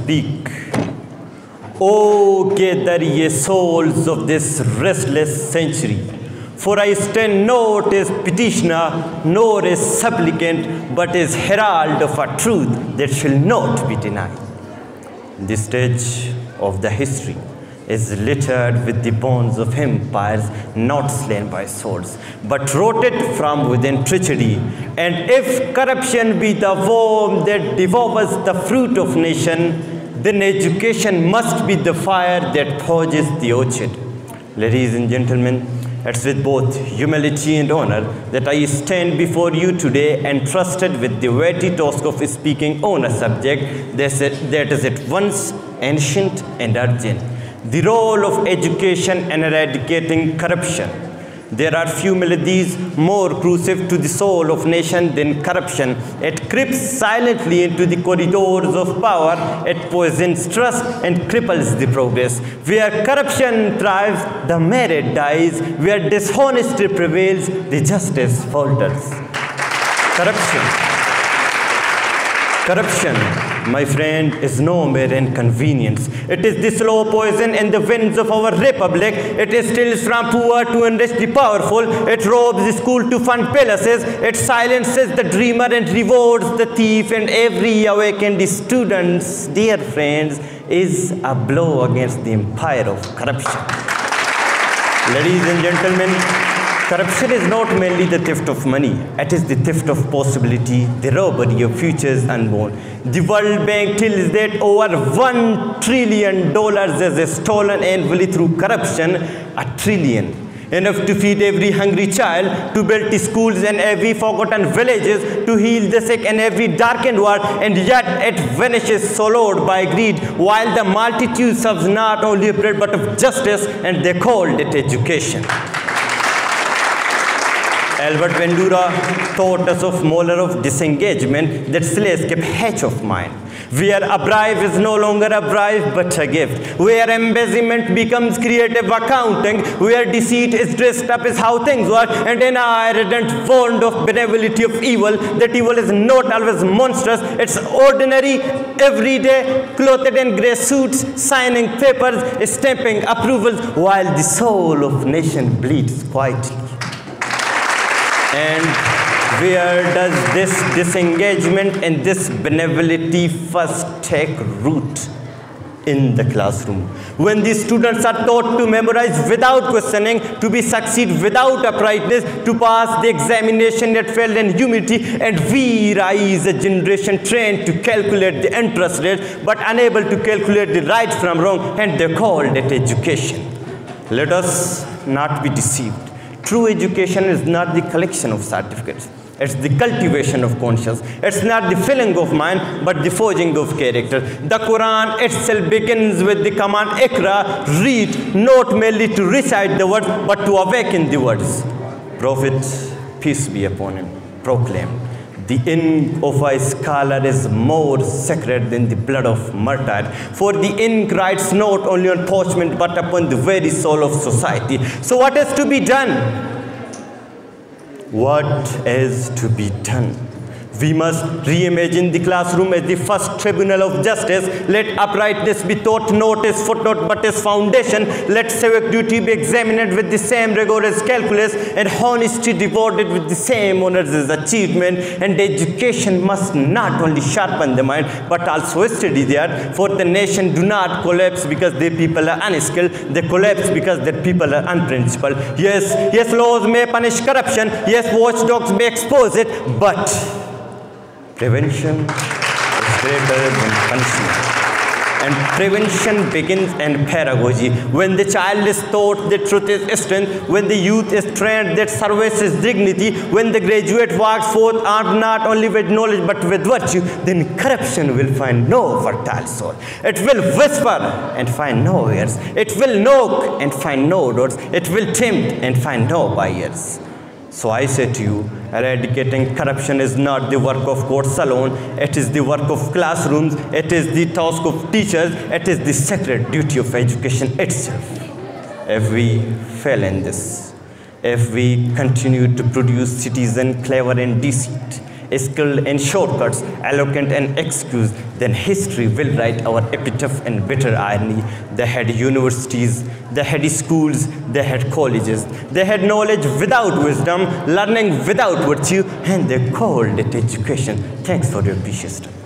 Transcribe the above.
speak. Oh, gather ye souls of this restless century, for I stand not as petitioner, nor as supplicant, but as herald of a truth that shall not be denied. This stage of the history is littered with the bones of empires not slain by swords, but rotted from within treachery. And if corruption be the worm that devours the fruit of nation, then education must be the fire that purges the orchard. Ladies and gentlemen, it's with both humility and honor that I stand before you today entrusted with the weighty task of speaking on a subject that is at once ancient and urgent: the role of education in eradicating corruption. There are few maladies more corrosive to the soul of nation than corruption. It creeps silently into the corridors of power. It poisons trust and cripples the progress. Where corruption thrives, the merit dies. Where dishonesty prevails, the justice falters. Corruption, my friend, is no mere inconvenience. It is the slow poison in the veins of our republic. It steals from poor to enrich the powerful. It robs the school to fund palaces. It silences the dreamer and rewards the thief. And every awakened student, dear friends, is a blow against the empire of corruption. Ladies and gentlemen, corruption is not merely the theft of money. It is the theft of possibility, the robbery of futures unborn. The World Bank tells that over $1 trillion is stolen annually through corruption. $1 trillion. Enough to feed every hungry child, to build schools in every forgotten villages, to heal the sick in every darkened world, and yet it vanishes swallowed by greed, while the multitude serves not only bread but of justice, and they called it education. Albert Bandura taught us of molar of disengagement that slays keep hatch of mind. Where a bribe is no longer a bribe but a gift. Where embezzlement becomes creative accounting. Where deceit is dressed up as how things work. And an ardent fond of benevolity of evil. That evil is not always monstrous. It's ordinary, everyday, clothed in grey suits, signing papers, stamping approvals, while the soul of nation bleeds quietly. And where does this disengagement and this benevolity first take root? In the classroom. When the students are taught to memorize without questioning, to be succeed without uprightness, to pass the examination that failed in humility, and we rise a generation trained to calculate the interest rate, but unable to calculate the right from wrong, and they called it education. Let us not be deceived. True education is not the collection of certificates. It's the cultivation of conscience. It's not the filling of mind, but the forging of character. The Quran itself begins with the command, Iqra, read, not merely to recite the words, but to awaken the words. Prophet, peace be upon him, proclaimed, the ink of a scholar is more sacred than the blood of martyr. For the ink writes not only on parchment, but upon the very soul of society. So what is to be done? What is to be done? We must reimagine the classroom as the first tribunal of justice. Let uprightness be taught not as footnote but as foundation. Let civic duty be examined with the same rigor as calculus, and honesty rewarded with the same honors as achievement. And education must not only sharpen the mind but also steady the art. For the nation do not collapse because their people are unskilled. They collapse because their people are unprincipled. Yes, laws may punish corruption. Yes, watchdogs may expose it, but prevention is greater than punishment. And prevention begins in pedagogy. When the child is taught that truth is strength, when the youth is trained that service is dignity, when the graduate walks forth armed not only with knowledge but with virtue, then corruption will find no fertile soil. It will whisper and find no ears. It will knock and find no doors. It will tempt and find no buyers. So I say to you, eradicating corruption is not the work of courts alone. It is the work of classrooms. It is the task of teachers. It is the sacred duty of education itself. If we fail in this, if we continue to produce citizens clever and decent, skilled in shortcuts, eloquent and excuse, then history will write our epitaph in bitter irony. They had universities, they had schools, they had colleges, they had knowledge without wisdom, learning without virtue, and they called it education. Thanks for your precious time.